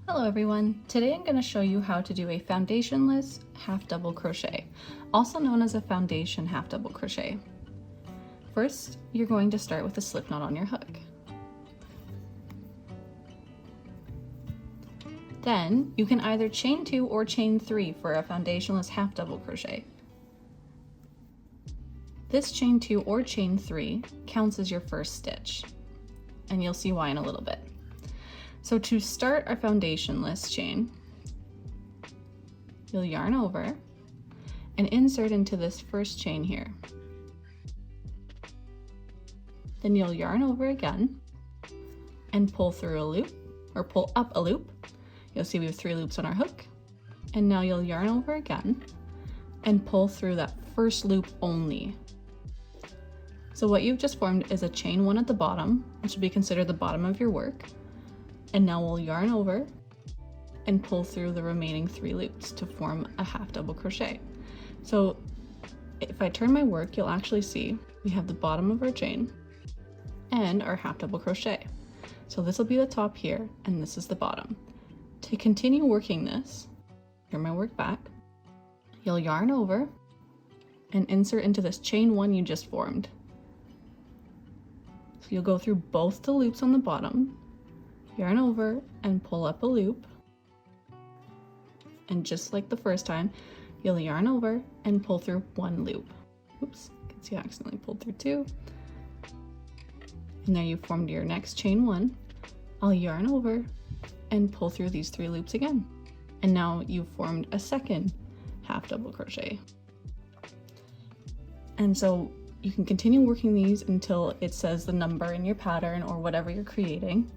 Hello everyone, today I'm going to show you how to do a foundationless half double crochet, also known as a foundation half double crochet. First, you're going to start with a slip knot on your hook. Then you can either chain 2 or chain 3 for a foundationless half double crochet. This chain 2 or chain 3 counts as your first stitch, and you'll see why in a little bit. So to start our foundationless chain, you'll yarn over and insert into this first chain here. Then you'll yarn over again and pull through a loop, or pull up a loop. You'll see we have 3 loops on our hook. And now you'll yarn over again and pull through that first loop only. So what you've just formed is a chain 1 at the bottom, which would be considered the bottom of your work. And now we'll yarn over and pull through the remaining 3 loops to form a half double crochet. So if I turn my work, you'll actually see we have the bottom of our chain and our half double crochet. So this will be the top here and this is the bottom. To continue working this, turn my work back, you'll yarn over and insert into this chain 1 you just formed. So you'll go through both the loops on the bottom, yarn over and pull up a loop, and just like the first time, you'll yarn over and pull through 1 loop. Oops, you can see I accidentally pulled through 2. And there you formed your next chain 1. I'll yarn over and pull through these 3 loops again. And now you've formed a second half double crochet. And so you can continue working these until it says the number in your pattern or whatever you're creating.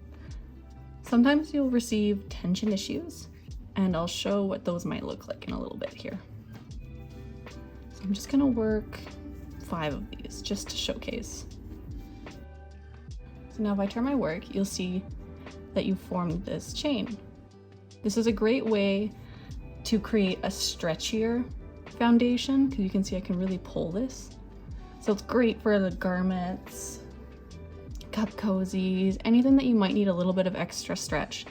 Sometimes you'll receive tension issues, and I'll show what those might look like in a little bit here. So I'm just gonna work 5 of these just to showcase. So now if I turn my work, you'll see that you formed this chain. This is a great way to create a stretchier foundation, because you can see I can really pull this. So it's great for the garments, cup cozies, anything that you might need a little bit of extra stretch.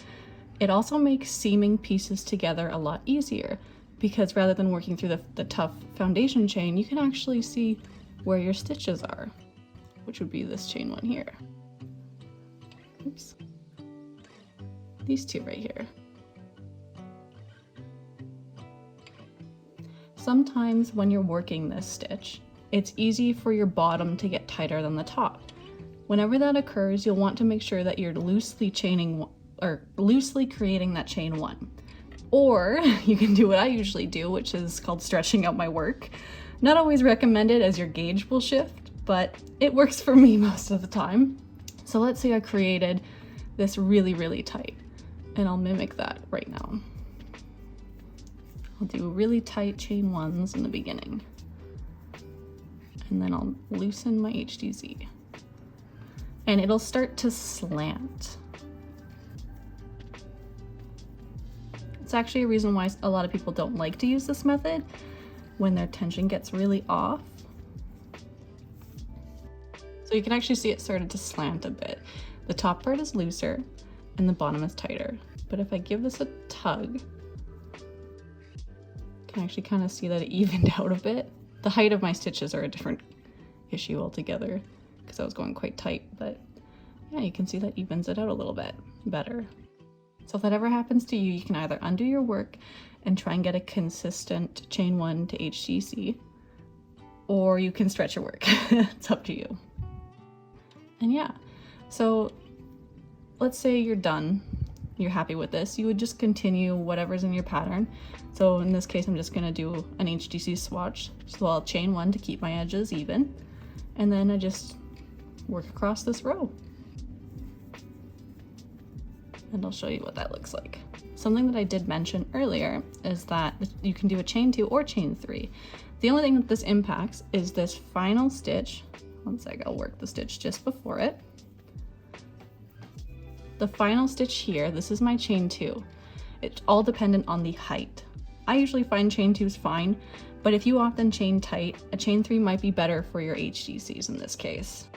It also makes seaming pieces together a lot easier, because rather than working through the tough foundation chain, you can actually see where your stitches are, which would be this chain 1 here. Oops. These 2 right here. Sometimes when you're working this stitch, it's easy for your bottom to get tighter than the top. Whenever that occurs, you'll want to make sure that you're loosely chaining or loosely creating that chain 1. Or you can do what I usually do, which is called stretching out my work. Not always recommended, as your gauge will shift, but it works for me most of the time. So let's say I created this really, really tight, and I'll mimic that right now. I'll do really tight chain 1s in the beginning, and then I'll loosen my HDC. And it'll start to slant. It's actually a reason why a lot of people don't like to use this method when their tension gets really off. So you can actually see it started to slant a bit. The top part is looser and the bottom is tighter. But if I give this a tug, you can actually kind of see that it evened out a bit. The height of my stitches are a different issue altogether, because I was going quite tight, but yeah, you can see that evens it out a little bit better. So if that ever happens to you, you can either undo your work and try and get a consistent chain 1 to HDC, or you can stretch your work. It's up to you. And yeah, so let's say you're done, you're happy with this, you would just continue whatever's in your pattern. So in this case, I'm just gonna do an HDC swatch. So I'll chain 1 to keep my edges even, and then I just work across this row. And I'll show you what that looks like. Something that I did mention earlier is that you can do a chain 2 or chain 3. The only thing that this impacts is this final stitch. One sec, I'll work the stitch just before it. The final stitch here, this is my chain 2. It's all dependent on the height. I usually find chain 2 is fine, but if you often chain tight, a chain 3 might be better for your HDCs in this case.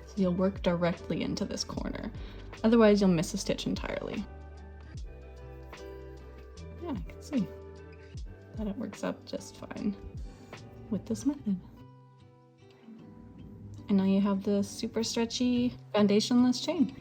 So you'll work directly into this corner. Otherwise you'll miss a stitch entirely. Yeah, I can see that it works out just fine with this method. And now you have the super stretchy foundationless chain.